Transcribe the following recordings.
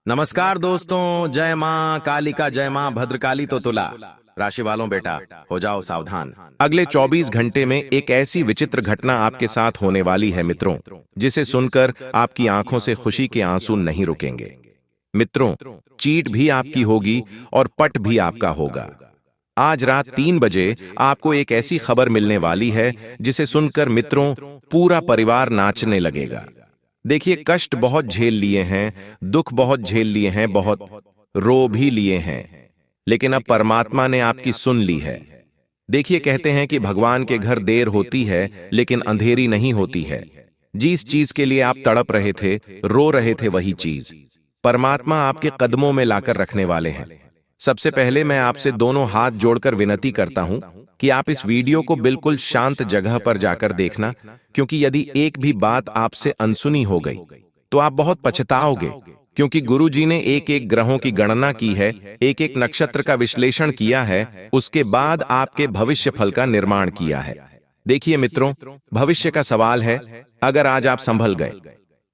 नमस्कार दोस्तों, जय माँ कालिका, जय माँ भद्रकाली। तो तुला राशि वालों, बेटा हो जाओ सावधान। अगले 24 घंटे में एक ऐसी विचित्र घटना आपके साथ होने वाली है मित्रों, जिसे सुनकर आपकी आंखों से खुशी के आंसू नहीं रुकेंगे। मित्रों, चीट भी आपकी होगी और पट भी आपका होगा। आज रात 3 बजे आपको एक ऐसी खबर मिलने वाली है जिसे सुनकर मित्रों पूरा परिवार नाचने लगेगा। देखिए, कष्ट बहुत झेल लिए हैं, दुख बहुत झेल लिए हैं, बहुत रो भी लिए हैं, लेकिन अब परमात्मा ने आपकी सुन ली है। देखिए, कहते हैं कि भगवान के घर देर होती है लेकिन अंधेरी नहीं होती है। जिस चीज के लिए आप तड़प रहे थे, रो रहे थे, वही चीज परमात्मा आपके कदमों में लाकर रखने वाले हैं। सबसे पहले मैं आपसे दोनों हाथ जोड़कर विनती करता हूं कि आप इस वीडियो को बिल्कुल शांत जगह पर जाकर देखना, क्योंकि यदि एक भी बात आपसे अनसुनी हो गई तो आप बहुत पछताओगे। क्योंकि गुरु जी ने एक एक ग्रहों की गणना की है, एक एक नक्षत्र का विश्लेषण किया है, उसके बाद आपके भविष्य फल का निर्माण किया है। देखिए मित्रों, भविष्य का सवाल है। अगर आज आप संभल गए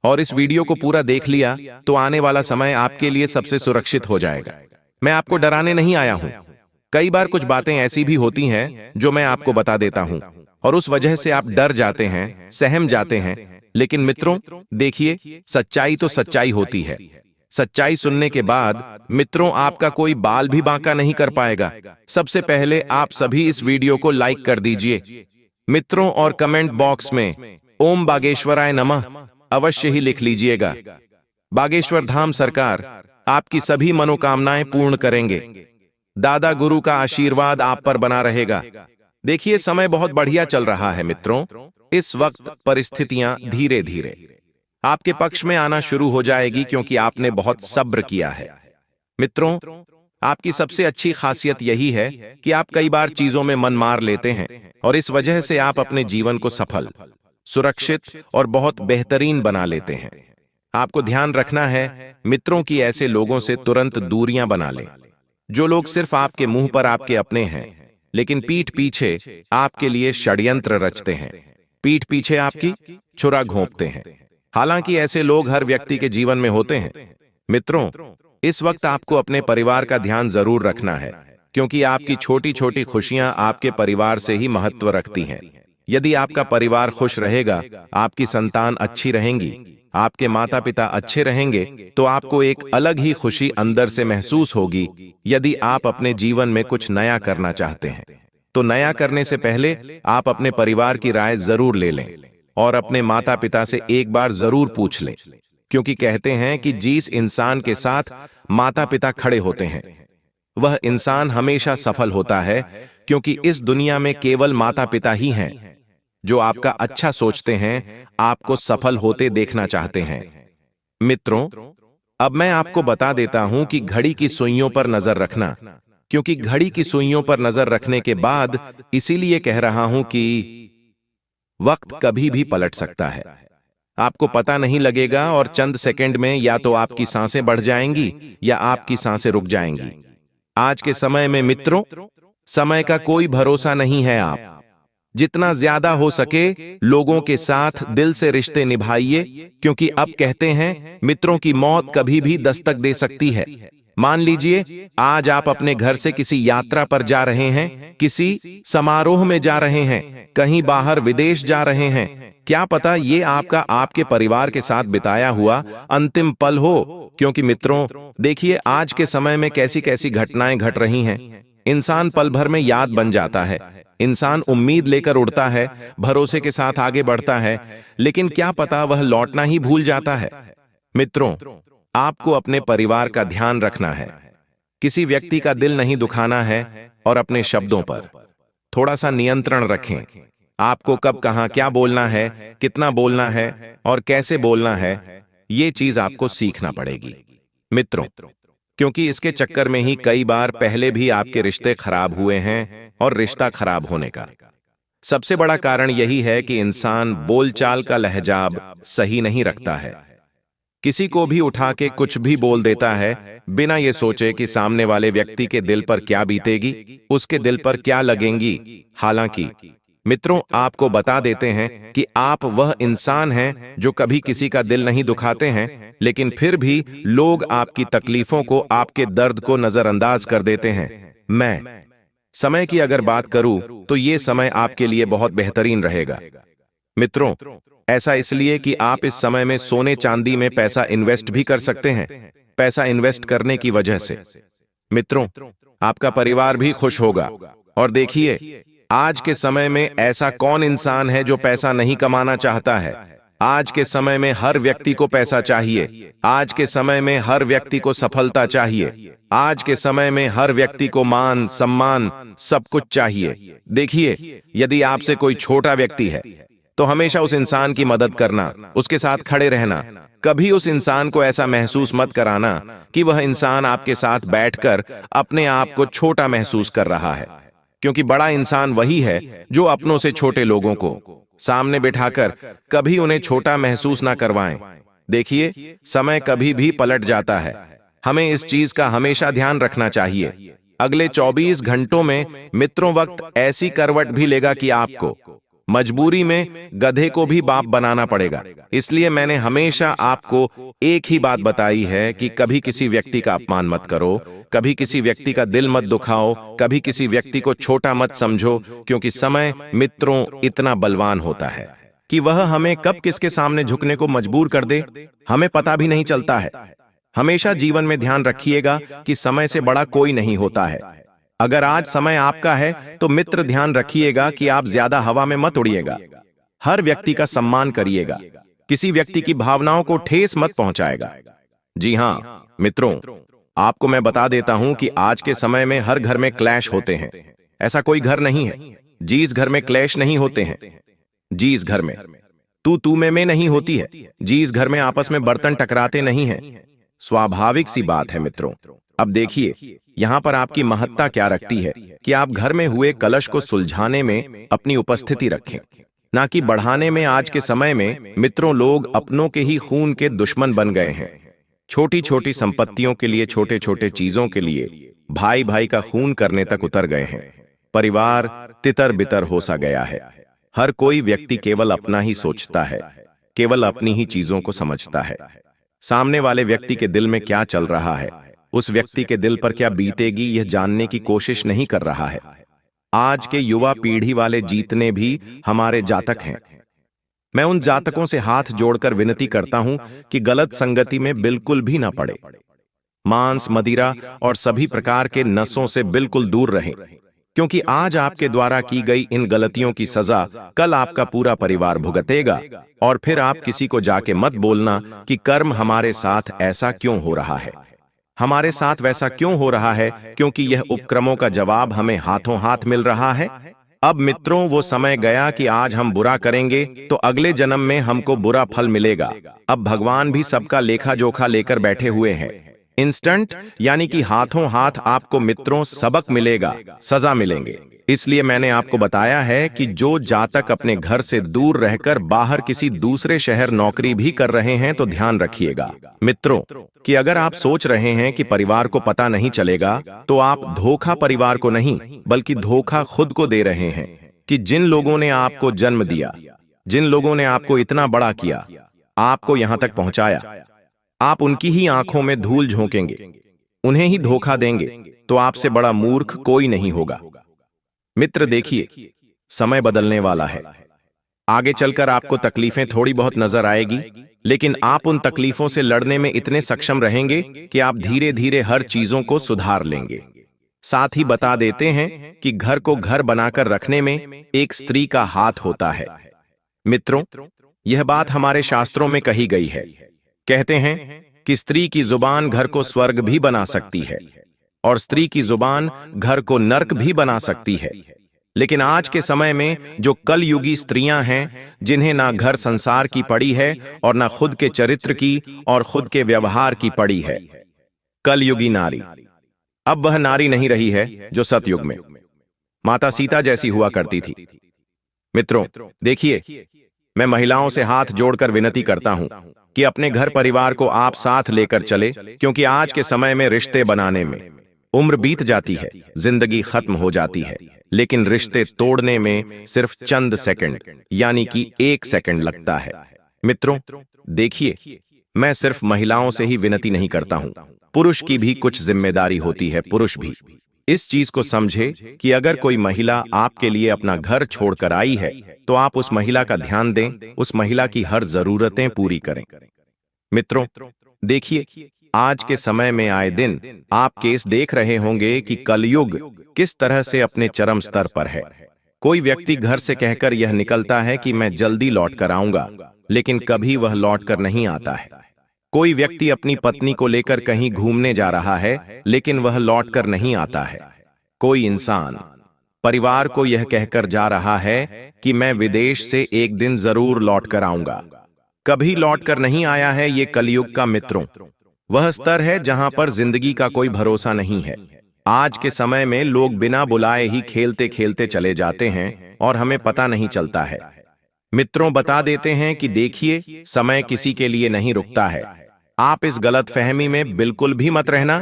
और इस वीडियो को पूरा देख लिया तो आने वाला समय आपके लिए सबसे सुरक्षित हो जाएगा। मैं आपको डराने नहीं आया हूं। कई बार कुछ बातें ऐसी भी होती हैं जो मैं आपको बता देता हूं और उस वजह से आप डर जाते हैं, सहम जाते हैं। लेकिन मित्रों देखिए, सच्चाई तो सच्चाई होती है। सच्चाई सुनने के बाद मित्रों आपका कोई बाल भी बांका नहीं कर पाएगा। सबसे पहले आप सभी इस वीडियो को लाइक कर दीजिए मित्रों, और कमेंट बॉक्स में ओम बागेश्वराय नमः अवश्य ही लिख लीजिएगा। बागेश्वर धाम सरकार आपकी सभी मनोकामनाएं पूर्ण करेंगे। दादा गुरु का आशीर्वाद आप पर बना रहेगा। देखिए, समय बहुत बढ़िया चल रहा है मित्रों। इस वक्त परिस्थितियां धीरे धीरे आपके पक्ष में आना शुरू हो जाएगी, क्योंकि आपने बहुत सब्र किया है। मित्रों, आपकी सबसे अच्छी खासियत यही है कि आप कई बार चीजों में मन मार लेते हैं और इस वजह से आप अपने जीवन को सफल, सुरक्षित और बहुत बेहतरीन बना लेते हैं। आपको ध्यान रखना है मित्रों की ऐसे लोगों से तुरंत दूरियां बना लें, जो लोग सिर्फ आपके मुंह पर आपके अपने हैं, लेकिन पीठ पीछे आपके लिए षड्यंत्र रचते हैं, पीठ पीछे आपकी छुरा घोंपते हैं। हालांकि ऐसे लोग हर व्यक्ति के जीवन में होते हैं। मित्रों, इस वक्त आपको अपने परिवार का ध्यान जरूर रखना है, क्योंकि आपकी छोटी छोटी खुशियां आपके परिवार से ही महत्व रखती हैं। यदि आपका परिवार खुश रहेगा, आपकी संतान अच्छी रहेंगी, आपके माता पिता अच्छे रहेंगे, तो आपको एक अलग ही खुशी अंदर से महसूस होगी। यदि आप अपने जीवन में कुछ नया करना चाहते हैं तो नया करने से पहले आप अपने परिवार की राय जरूर ले लें और अपने माता पिता से एक बार जरूर पूछ लें, क्योंकि कहते हैं कि जिस इंसान के साथ माता पिता खड़े होते हैं वह इंसान हमेशा सफल होता है, क्योंकि इस दुनिया में केवल माता पिता ही हैं जो आपका अच्छा सोचते हैं, आपको सफल होते देखना चाहते हैं। मित्रों, अब मैं आपको बता देता हूं कि घड़ी की सुइयों पर नजर रखना, क्योंकि घड़ी की सुइयों पर नजर रखने के बाद इसीलिए कह रहा हूं कि वक्त कभी भी पलट सकता है। आपको पता नहीं लगेगा और चंद सेकंड में या तो आपकी सांसें बढ़ जाएंगी या आपकी सांसें रुक जाएंगी। आज के समय में मित्रों, समय का कोई भरोसा नहीं है। आप जितना ज्यादा हो सके लोगों के साथ दिल से रिश्ते निभाइए, क्योंकि अब कहते हैं मित्रों की मौत कभी भी दस्तक दे सकती है। मान लीजिए आज आप अपने घर से किसी यात्रा पर जा रहे हैं, किसी समारोह में जा रहे हैं, कहीं बाहर विदेश जा रहे हैं। क्या पता ये आपका आपके परिवार के साथ बिताया हुआ अंतिम पल हो, क्योंकि मित्रों देखिए, आज के समय में कैसी कैसी घटनाएं घट रही हैं। इंसान पल भर में याद बन जाता है। इंसान उम्मीद लेकर उड़ता है, भरोसे के साथ आगे बढ़ता है, लेकिन क्या पता वह लौटना ही भूल जाता है। मित्रों, आपको अपने परिवार का ध्यान रखना है, किसी व्यक्ति का दिल नहीं दुखाना है और अपने शब्दों पर थोड़ा सा नियंत्रण रखें। आपको कब कहां क्या बोलना है, कितना बोलना है और कैसे बोलना है, ये चीज आपको सीखना पड़ेगी मित्रों, क्योंकि इसके चक्कर में ही कई बार पहले भी आपके रिश्ते खराब हुए हैं और रिश्ता खराब होने का सबसे बड़ा कारण यही है कि इंसान बोलचाल का लहजाब सही नहीं रखता है। किसी को भी उठा के कुछ भी बोल देता है, बिना ये सोचे कि सामने वाले व्यक्ति के दिल पर क्या बीतेगी, उसके दिल पर क्या लगेंगी। हालांकि मित्रों, आपको बता देते हैं कि आप वह इंसान हैं जो कभी किसी का दिल नहीं दुखाते हैं, लेकिन फिर भी लोग आपकी तकलीफों को, आपके दर्द को नजरअंदाज कर देते हैं। मैं समय की अगर बात करूं तो ये समय आपके लिए बहुत बेहतरीन रहेगा। मित्रों, ऐसा इसलिए कि आप इस समय में सोने चांदी में पैसा इन्वेस्ट भी कर सकते हैं। पैसा इन्वेस्ट करने की वजह से मित्रों, आपका परिवार भी खुश होगा। और देखिए, आज के समय में ऐसा कौन इंसान है जो पैसा नहीं कमाना चाहता है। आज के समय में हर व्यक्ति को पैसा चाहिए। आज के समय में हर व्यक्ति को सफलता चाहिए। आज के समय में हर व्यक्ति को मान सम्मान सब कुछ चाहिए। देखिए, यदि आपसे कोई छोटा व्यक्ति है तो हमेशा उस इंसान की मदद करना, उसके साथ खड़े रहना। कभी उस इंसान को ऐसा महसूस मत कराना कि वह इंसान आपके साथ बैठकर अपने आप को छोटा महसूस कर रहा है, क्योंकि बड़ा इंसान वही है जो अपनों से छोटे लोगों को सामने बिठाकर कभी उन्हें छोटा महसूस ना करवाएं। देखिए, समय कभी भी पलट जाता है। हमें इस चीज का हमेशा ध्यान रखना चाहिए। अगले 24 घंटों में मित्रों, वक्त ऐसी करवट भी लेगा कि आपको मजबूरी में गधे को भी बाप बनाना पड़ेगा। इसलिए मैंने हमेशा आपको एक ही बात बताई है कि कभी किसी व्यक्ति का अपमान मत करो, कभी किसी व्यक्ति का दिल मत दुखाओ, कभी किसी व्यक्ति को छोटा मत समझो, क्योंकि समय मित्रों इतना बलवान होता है कि वह हमें कब किसके सामने झुकने को मजबूर कर दे, हमें पता भी नहीं चलता है। हमेशा जीवन में ध्यान रखिएगा कि समय से बड़ा कोई नहीं होता है। अगर आज समय आपका है तो मित्र, ध्यान रखिएगा कि आप ज्यादा हवा में मत उड़िएगा। हर व्यक्ति का सम्मान करिएगा, किसी व्यक्ति की भावनाओं को ठेस मत पहुंचाएगा। जी हां मित्रों, आपको मैं बता देता हूं कि आज के समय में हर घर में क्लैश होते हैं। ऐसा कोई घर नहीं है जिस घर में क्लैश नहीं होते हैं। जिस घर में तू में नहीं होती है, जिस घर में आपस में बर्तन टकराते नहीं हैं। स्वाभाविक सी बात है मित्रों। अब देखिए, यहां पर आपकी महत्ता क्या रखती है कि आप घर में हुए कलश को सुलझाने में अपनी उपस्थिति रखें, ना कि बढ़ाने में। आज के समय में मित्रों, लोग अपनों के ही खून के दुश्मन बन गए हैं। छोटी छोटी संपत्तियों के लिए, छोटे छोटे चीजों के लिए भाई भाई का खून करने तक उतर गए हैं। परिवार तितर बितर हो सा गया है। हर कोई व्यक्ति केवल अपना ही सोचता है, केवल अपनी ही चीजों को समझता है। सामने वाले व्यक्ति के दिल में क्या चल रहा है, उस व्यक्ति के दिल पर क्या बीतेगी, यह जानने की कोशिश नहीं कर रहा है। आज के युवा पीढ़ी वाले जीतने भी हमारे जातक हैं। मैं उन जातकों से हाथ जोड़कर विनती करता हूं कि गलत संगति में बिल्कुल भी ना पड़े। मांस, मदिरा और सभी प्रकार के नशों से बिल्कुल दूर रहें, क्योंकि आज आपके द्वारा की गई इन गलतियों की सजा कल आपका पूरा परिवार भुगतेगा। और फिर आप किसी को जाके मत बोलना कि कर्म हमारे साथ ऐसा क्यों हो रहा है, हमारे साथ वैसा क्यों हो रहा है, क्योंकि यह उपक्रमों का जवाब हमें हाथों हाथ मिल रहा है। अब मित्रों, वो समय गया कि आज हम बुरा करेंगे तो अगले जन्म में हमको बुरा फल मिलेगा। अब भगवान भी सबका लेखा जोखा लेकर बैठे हुए हैं। इंस्टेंट यानी कि हाथों हाथ आपको मित्रों सबक मिलेगा, सजा मिलेंगे। इसलिए मैंने आपको बताया है कि जो जातक अपने घर से दूर रहकर बाहर किसी दूसरे शहर नौकरी भी कर रहे हैं तो ध्यान रखिएगा मित्रों कि अगर आप सोच रहे हैं कि परिवार को पता नहीं चलेगा, तो आप धोखा परिवार को नहीं बल्कि धोखा खुद को दे रहे हैं। कि जिन लोगों ने आपको जन्म दिया, जिन लोगों ने आपको इतना बड़ा किया, आपको यहां तक पहुंचाया, आप उनकी ही आंखों में धूल झोंकेंगे, उन्हें ही धोखा देंगे, तो आपसे बड़ा मूर्ख कोई नहीं होगा। मित्र देखिए, समय बदलने वाला है। आगे चलकर आपको तकलीफें थोड़ी बहुत नजर आएगी, लेकिन आप उन तकलीफों से लड़ने में इतने सक्षम रहेंगे कि आप धीरे धीरे हर चीजों को सुधार लेंगे। साथ ही बता देते हैं कि घर को घर बनाकर रखने में एक स्त्री का हाथ होता है। मित्रों, यह बात हमारे शास्त्रों में कही गई है। कहते हैं कि स्त्री की जुबान घर को स्वर्ग भी बना सकती है और स्त्री की जुबान घर को नर्क भी बना सकती है। लेकिन आज के समय में जो कलयुगी स्त्रियां हैं, जिन्हें ना घर संसार की पड़ी है और ना खुद के चरित्र की और खुद के व्यवहार की पड़ी है। कलयुगी नारी अब वह नारी नहीं रही है जो सतयुग में माता सीता जैसी हुआ करती थी। मित्रों देखिए, मैं महिलाओं से हाथ जोड़कर विनती करता हूं कि अपने घर परिवार को आप साथ लेकर चले, क्योंकि आज के समय में रिश्ते बनाने में उम्र बीत जाती है, जिंदगी खत्म हो जाती है। लेकिन रिश्ते तोड़ने में सिर्फ चंद सेकंड यानी कि 1 सेकंड लगता है। मित्रों, देखिए, मैं सिर्फ महिलाओं से ही विनती नहीं करता हूं, पुरुष की भी कुछ जिम्मेदारी होती है। पुरुष भी इस चीज को समझे कि अगर कोई महिला आपके लिए अपना घर छोड़कर आई है तो आप उस महिला का ध्यान दें, उस महिला की हर जरूरतें पूरी करें। मित्रों, देखिए, आज के समय में आए दिन आप केस देख रहे होंगे कि कलयुग किस तरह से अपने चरम स्तर पर है। कोई व्यक्ति घर से कहकर यह निकलता है कि मैं जल्दी लौट कर आऊंगा, लेकिन कभी वह लौट कर नहीं आता है। कोई व्यक्ति अपनी पत्नी को लेकर कहीं घूमने जा रहा है, लेकिन वह लौट कर नहीं आता है। कोई इंसान परिवार को यह कहकर जा रहा है कि मैं विदेश से एक दिन जरूर लौट कर आऊंगा, कभी लौट कर नहीं आया है। ये कलयुग का, मित्रों, वह स्तर है जहां पर जिंदगी का कोई भरोसा नहीं है। आज के समय में लोग बिना बुलाए ही खेलते खेलते चले जाते हैं और हमें पता नहीं चलता है। मित्रों, बता देते हैं कि देखिए, समय किसी के लिए नहीं रुकता है। आप इस गलतफहमी में बिल्कुल भी मत रहना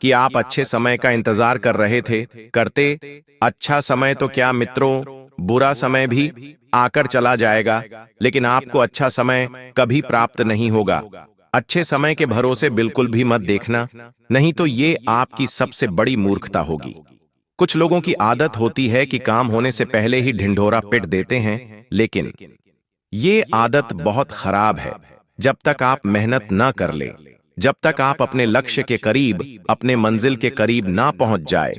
कि आप अच्छे समय का इंतजार कर रहे थे, करते। अच्छा समय तो क्या मित्रों, बुरा समय भी आकर चला जाएगा, लेकिन आपको अच्छा समय कभी प्राप्त नहीं होगा। अच्छे समय के भरोसे बिल्कुल भी मत देखना, नहीं तो ये आपकी सबसे बड़ी मूर्खता होगी। कुछ लोगों की आदत होती है कि काम होने से पहले ही ढिंढोरा पिट देते हैं, लेकिन ये आदत बहुत खराब है। जब तक आप मेहनत ना कर ले, जब तक आप अपने लक्ष्य के करीब, अपने मंजिल के करीब ना पहुंच जाए,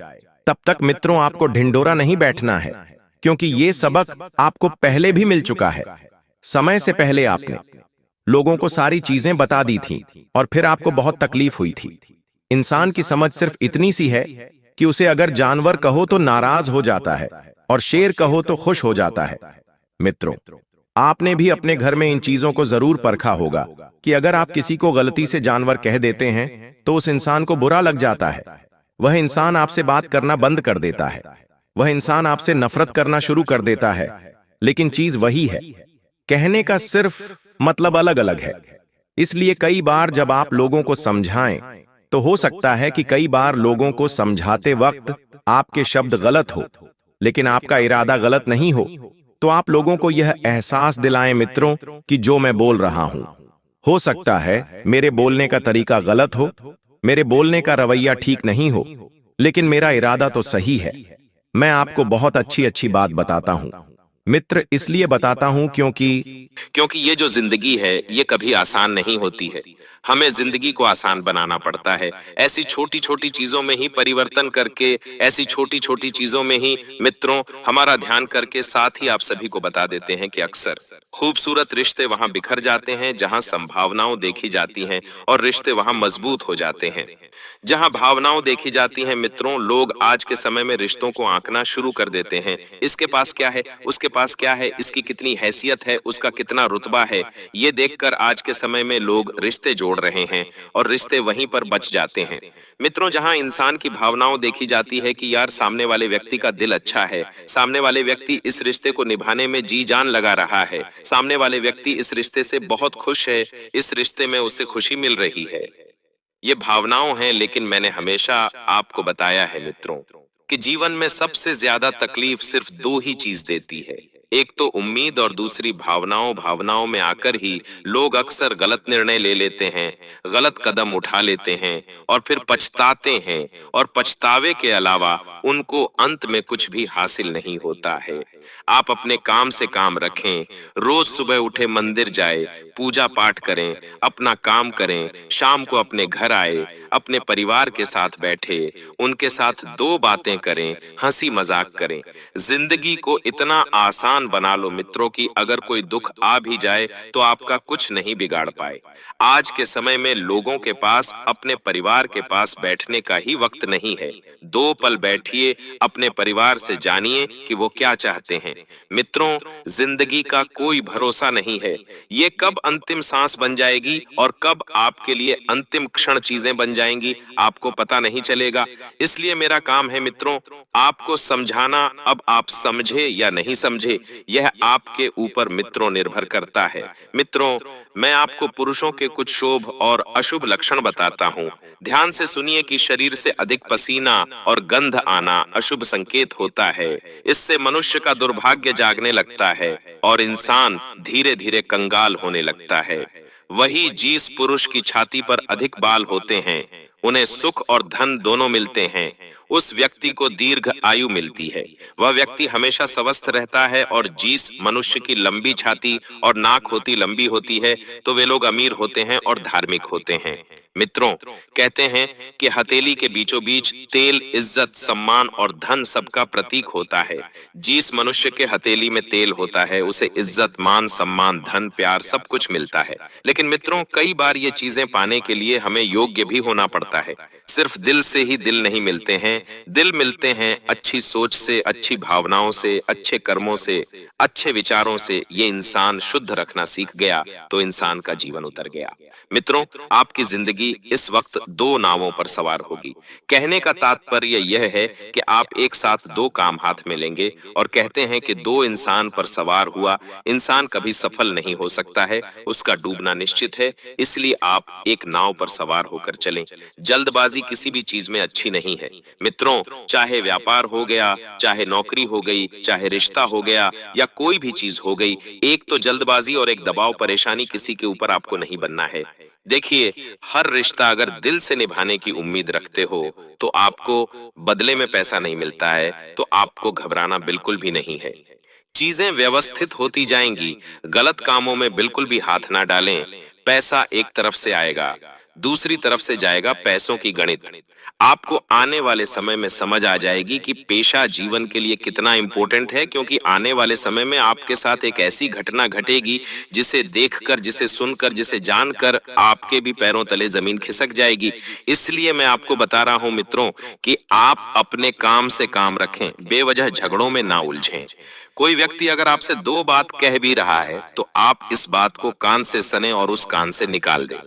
तब तक मित्रों आपको ढिंढोरा नहीं बैठना है, क्योंकि ये सबक आपको पहले भी मिल चुका है। समय से पहले आपने लोगों को सारी चीजें बता दी थी और फिर आपको बहुत तकलीफ हुई थी। इंसान की समझ सिर्फ इतनी सी है कि उसे अगर जानवर कहो तो नाराज हो जाता है और शेर कहो तो खुश हो जाता है। मित्रों, आपने भी अपने घर में इन चीजों को जरूर परखा होगा कि अगर आप किसी को गलती से जानवर कह देते हैं तो उस इंसान को बुरा लग जाता है। वह इंसान आपसे बात करना बंद कर देता है, वह इंसान आपसे नफरत करना शुरू कर देता है। लेकिन चीज वही है, कहने का सिर्फ मतलब अलग अलग है। इसलिए कई बार जब आप लोगों को समझाएं तो हो सकता है कि कई बार लोगों को समझाते वक्त आपके शब्द गलत हो, लेकिन आपका इरादा गलत नहीं हो। तो आप लोगों को यह एहसास दिलाएं मित्रों कि जो मैं बोल रहा हूं, हो सकता है मेरे बोलने का तरीका गलत हो, मेरे बोलने का रवैया ठीक नहीं हो, लेकिन मेरा इरादा तो सही है। मैं आपको बहुत अच्छी अच्छी बात बताता हूं मित्र, इसलिए बताता हूं क्योंकि ये जो जिंदगी है ये कभी आसान नहीं होती है। हमें जिंदगी को आसान बनाना पड़ता है, ऐसी छोटी छोटी चीजों में ही परिवर्तन करके, ऐसी छोटी छोटी चीजों में ही मित्रों हमारा ध्यान करके। साथ ही आप सभी को बता देते हैं कि अक्सर खूबसूरत रिश्ते वहां बिखर जाते हैं जहां संभावनाओं देखी जाती हैं, और रिश्ते वहां मजबूत हो जाते हैं जहां भावनाओं देखी जाती हैं। मित्रों, लोग आज के समय में रिश्तों को आंकना शुरू कर देते हैं। इसके पास क्या है, उसके पास क्या है, इसकी कितनी हैसियत है, उसका कितना रुतबा है, ये देखकर आज के समय में लोग रिश्ते जोड़ रहे हैं और रिश्ते वहीं पर बच जाते हैं। मित्रों, जहां इंसान की भावनाओं देखी जाती है कि यार सामने वाले व्यक्ति का दिल अच्छा है, सामने वाले व्यक्ति इस रिश्ते को निभाने में जी जान लगा रहा है, सामने वाले व्यक्ति इस रिश्ते से बहुत खुश है, इस रिश्ते में उसे खुशी मिल रही है, ये भावनाओं हैं। लेकिन मैंने हमेशा आपको बताया है मित्रों कि जीवन में सबसे ज्यादा तकलीफ सिर्फ दो ही चीज देती है, एक तो उम्मीद और दूसरी भावनाओं। भावनाओं में आकर ही लोग अक्सर गलत निर्णय ले लेते हैं, गलत कदम उठा लेते हैं और फिर पछताते हैं, और पछतावे के अलावा उनको अंत में कुछ भी हासिल नहीं होता है। आप अपने काम से काम रखें, रोज सुबह उठे मंदिर जाए, पूजा पाठ करें, अपना काम करें, शाम को अपने घर आए, अपने परिवार के साथ बैठे, उनके साथ दो बातें करें, हंसी मजाक करें। जिंदगी को इतना आसान बना लो मित्रों कि अगर कोई दुख आ भी जाए तो आपका कुछ नहीं बिगाड़ पाए। आज के समय में लोगों के पास अपने परिवार के पास बैठने का ही वक्त नहीं है। दो पल बैठिए, अपने परिवार से जानिए कि वो क्या चाहते हैं। मित्रों, जिंदगी का कोई भरोसा नहीं है, ये कब अंतिम सांस बन जाएगी और कब आपके लिए अंतिम क्षण चीजें बन जाएंगी आपको पता नहीं चलेगा। इसलिए मेरा काम है मित्रों आपको समझाना। अब आप समझे या नहीं समझे, यह आपके ऊपर मित्रों निर्भर करता है। मित्रों, मैं आपको पुरुषों के कुछ शुभ और अशुभ लक्षण बताता हूँ। ध्यान से सुनिए कि शरीर से अधिक पसीना और गंध आना अशुभ संकेत होता है। इससे मनुष्य का दुर्भाग्य जागने लगता है और इंसान धीरे धीरे कंगाल होने लगता है। वही जिस पुरुष की छाती पर अधिक बाल होते हैं, उन्हें सुख और धन दोनों मिलते हैं, उस व्यक्ति को दीर्घ आयु मिलती है। वह व्यक्ति हमेशा स्वस्थ रहता है और जिस मनुष्य की लंबी छाती और नाक होती लंबी होती है, तो वे लोग अमीर होते हैं और धार्मिक होते हैं। मित्रों, कहते हैं कि हथेली के बीचों बीच तेल इज्जत, सम्मान और धन सबका प्रतीक होता है। जिस मनुष्य के हथेली में तेल होता है, उसे इज्जत, मान, सम्मान, धन, प्यार सब कुछ मिलता है। लेकिन मित्रों, कई बार ये चीजें पाने के लिए हमें योग्य भी होना पड़ता है। सिर्फ दिल से ही दिल नहीं मिलते हैं। दिल मिलते हैं अच्छी सोच से, अच्छी भावनाओं से, अच्छे कर्मों से, अच्छे विचारों से। ये इंसान शुद्ध रखना सीख गया तो इंसान का जीवन उतर गया। मित्रों, आपकी जिंदगी इस वक्त दो नावों पर सवार होगी। कहने का तात्पर्य यह है कि आप एक साथ दो काम हाथ में लेंगे और कहते हैं कि दो इंसान पर सवार हुआ इंसान कभी सफल नहीं हो सकता है, उसका डूबना निश्चित है। इसलिए आप एक नाव पर सवार होकर चलें। जल्दबाजी किसी भी चीज में अच्छी नहीं है। मित्रों, चाहे व्यापार हो गया, चाहे नौकरी हो गई, चाहे रिश्ता हो गया या कोई भी चीज हो गई, एक तो जल्दबाजी और एक दबाव परेशानी किसी के ऊपर आपको नहीं बनना है। देखिए, हर रिश्ता अगर दिल से निभाने की उम्मीद रखते हो तो आपको बदले में पैसा नहीं मिलता है, तो आपको घबराना बिल्कुल भी नहीं है। चीजें व्यवस्थित होती जाएंगी। गलत कामों में बिल्कुल भी हाथ ना डालें। पैसा एक तरफ से आएगा, दूसरी तरफ से जाएगा पैसों की गणित। आपको आने वाले समय में समझ आ जाएगी कि पेशा जीवन के लिए कितना इंपॉर्टेंट है, क्योंकि आने वाले समय में आपके साथ एक ऐसी घटना घटेगी जिसे देखकर, जिसे सुनकर, जिसे जानकर आपके भी पैरों तले जमीन खिसक जाएगी। इसलिए मैं आपको बता रहा हूं मित्रों कि आप अपने काम से काम रखें, बेवजह झगड़ों में ना उलझें। कोई व्यक्ति अगर आपसे दो बात कह भी रहा है तो आप इस बात को कान से सने और उस कान से निकाल दें।